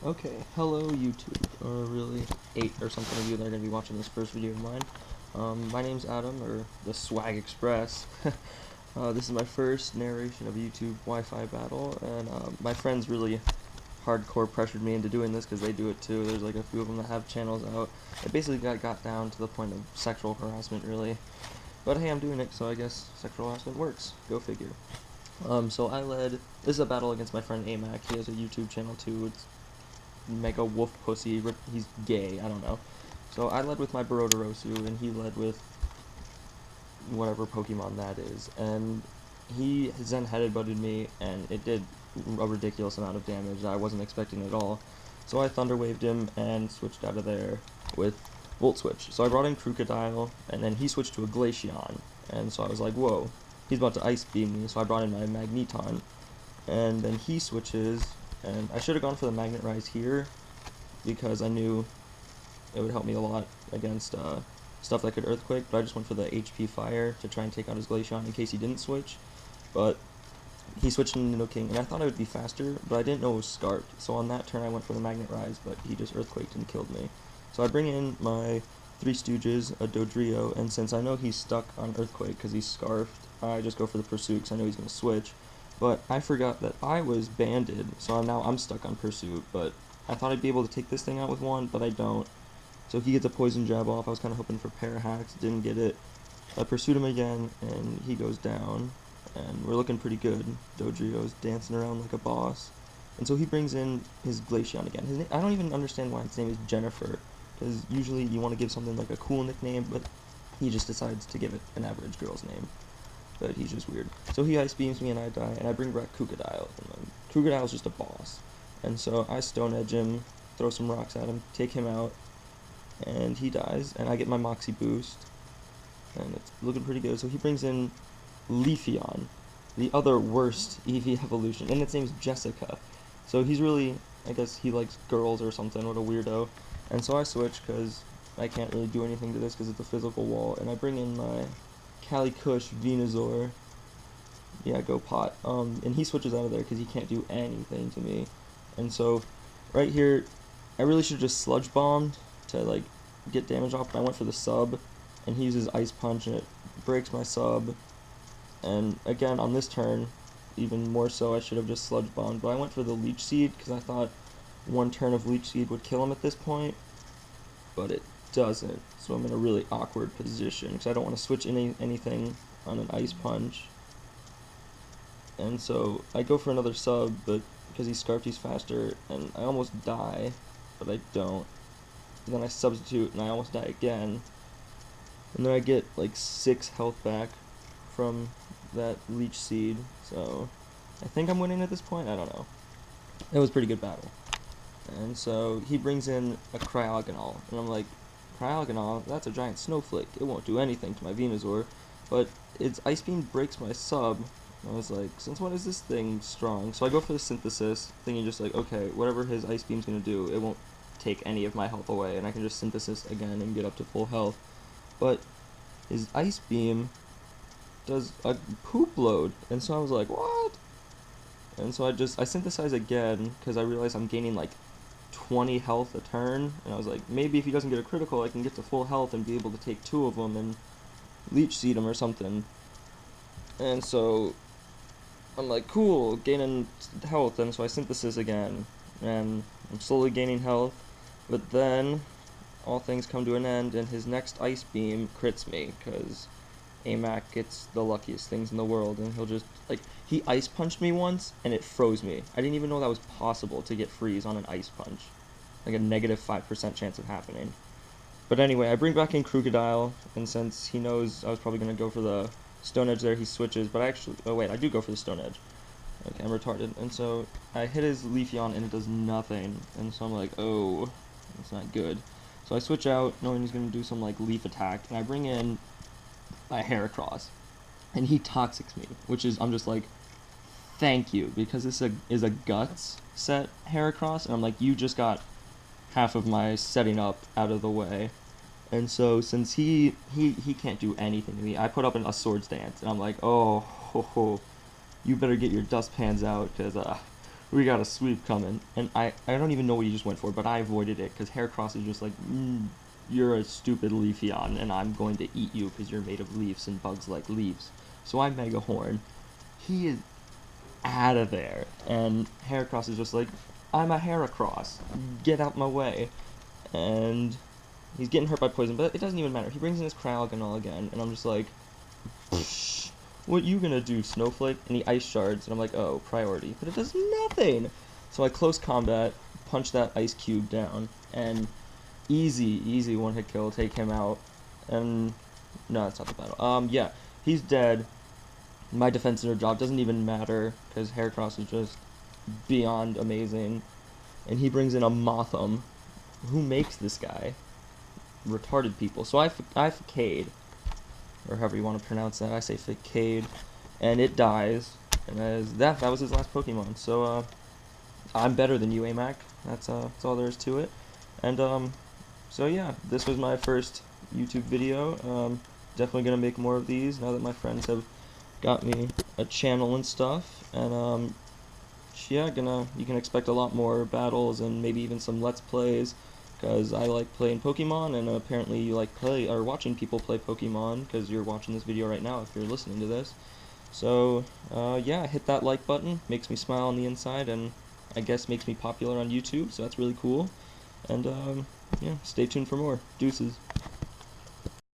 Okay, hello YouTube, or really 8 or something of you that are going to be watching this first video of mine. My name's Adam, or the SwagExpress. This is my first narration of a YouTube Wi-Fi battle, and my friends really hardcore pressured me into doing this because they do it too. There's like a few of them that have channels out. It basically got down to the point of sexual harassment, really. But hey, I'm doing it, so I guess sexual harassment works. Go figure. So I led. This is a battle against my friend Amack. He has a YouTube channel too. It's MegaWolfPussy. He's gay. I don't know. So I led with my Barodorosu, and he led with whatever Pokemon that is. And he then headbutted me, and it did a ridiculous amount of damage that I wasn't expecting at all. So I Thunder Waved him and switched out of there with Volt Switch. So I brought in Crocodile, and then he switched to a Glaceon. And so I was like, whoa, he's about to Ice Beam me, so I brought in my Magneton. And then he switches, and I should have gone for the Magnet Rise here, because I knew it would help me a lot against stuff that could Earthquake, but I just went for the HP Fire to try and take out his Glaceon in case he didn't switch. But he switched into King, and I thought it would be faster, but I didn't know it was Scarped, so on that turn I went for the Magnet Rise, but he just Earthquaked and killed me. So I bring in my Three Stooges, a Dodrio, and since I know he's stuck on Earthquake because he's Scarfed, I just go for the Pursuit because I know he's going to switch. But I forgot that I was banded, so now I'm stuck on Pursuit, but I thought I'd be able to take this thing out with one, but I don't. So he gets a Poison Jab off. I was kind of hoping for Parahacks, didn't get it. I pursued him again, and he goes down, and we're looking pretty good. Dodrio's dancing around like a boss. And so he brings in his Glaceon again. I don't even understand why his name is Jennifer, because usually you want to give something like a cool nickname, but he just decides to give it an average girl's name. But he's just weird. So he Ice Beams me and I die, and I bring back Crocodile. And Crocodile's just a boss. And so I Stone Edge him, throw some rocks at him, take him out, and he dies, and I get my Moxie boost, and it's looking pretty good. So he brings in Leafeon, the other worst EV evolution, and its name's Jessica. So he's really, I guess he likes girls or something, what a weirdo. And so I switch, because I can't really do anything to this because it's a physical wall, and I bring in my Calicush Venusaur. Yeah, go pot. And he switches out of there because he can't do anything to me. And so, right here, I really should have just Sludge Bombed to, like, get damage off, but I went for the sub, and he uses Ice Punch, and it breaks my sub. And again, on this turn, even more so, I should have just Sludge Bombed, but I went for the Leech Seed, because I thought one turn of Leech Seed would kill him at this point, but it doesn't, so I'm in a really awkward position, because I don't want to switch anything on an Ice Punch. And so I go for another sub, but because he's Scarfed, he's faster, and I almost die, but I don't. And then I substitute, and I almost die again. And then I get like 6 health back from that Leech Seed, so I think I'm winning at this point, I don't know. It was a pretty good battle. And so he brings in a Cryogonal, and I'm like, Cryogonal, that's a giant snowflake, it won't do anything to my Venusaur, but its Ice Beam breaks my sub. I was like, since when is this thing strong? So I go for the Synthesis, thinking just like, okay, whatever his Ice Beam's gonna do, it won't take any of my health away, and I can just Synthesis again and get up to full health. But his Ice Beam does a poop load, and so I was like, what? And so I synthesize again, because I realize I'm gaining like 20 health a turn, and I was like, maybe if he doesn't get a critical, I can get to full health and be able to take 2 of them and Leech Seed him or something. And so I'm like, cool, gaining health, and so I Synthesis again, and I'm slowly gaining health, but then all things come to an end, and his next Ice Beam crits me, because Amack gets the luckiest things in the world, and he'll just, like, he Ice Punched me once, and it froze me. I didn't even know that was possible to get freeze on an Ice Punch. Like a negative 5% chance of happening. But anyway, I bring back in Crocodile, and since he knows I was probably going to go for the Stone Edge there, he switches, but I do go for the Stone Edge. Okay, I'm retarded. And so I hit his Leafeon, and it does nothing, and so I'm like, oh, that's not good. So I switch out, knowing he's going to do some, like, Leaf attack, and I bring in my Heracross, and he Toxics me, which is, I'm just like, thank you, because this is a Guts set Heracross, and I'm like, you just got half of my setting up out of the way. And so since he can't do anything to me, I put up a Swords Dance, and I'm like, oh, ho, ho, you better get your dustpans out, because we got a sweep coming, and I don't even know what he just went for, but I avoided it because Heracross is just like, you're a stupid Leafeon, and I'm going to eat you because you're made of leaves and bugs like leaves. So I Mega Horn. He is out of there, and Heracross is just like, I'm a Heracross, get out my way. And he's getting hurt by poison, but it doesn't even matter. He brings in his Cryogonal again, and I'm just like, what you gonna do, Snowflake? And he ice shards, and I'm like, oh, priority. But it does nothing! So I close combat, punch that ice cube down, and easy one-hit kill, take him out. And no, that's not the battle. Yeah, he's dead. My defense inner job doesn't even matter, because Heracross is just beyond amazing. And he brings in a Motham. Who makes this guy? Retarded people. So I Facade, or however you want to pronounce that. I say Facade, and it dies. And that was his last Pokemon. So I'm better than you, Amack. That's all there is to it. And so yeah, this was my first YouTube video. Definitely gonna make more of these now that my friends have got me a channel and stuff. And yeah, you can expect a lot more battles and maybe even some Let's Plays, because I like playing Pokemon, and apparently you like watching people play Pokemon, because you're watching this video right now if you're listening to this. So yeah, hit that like button, makes me smile on the inside, and I guess makes me popular on YouTube, so that's really cool. And yeah, stay tuned for more. Deuces.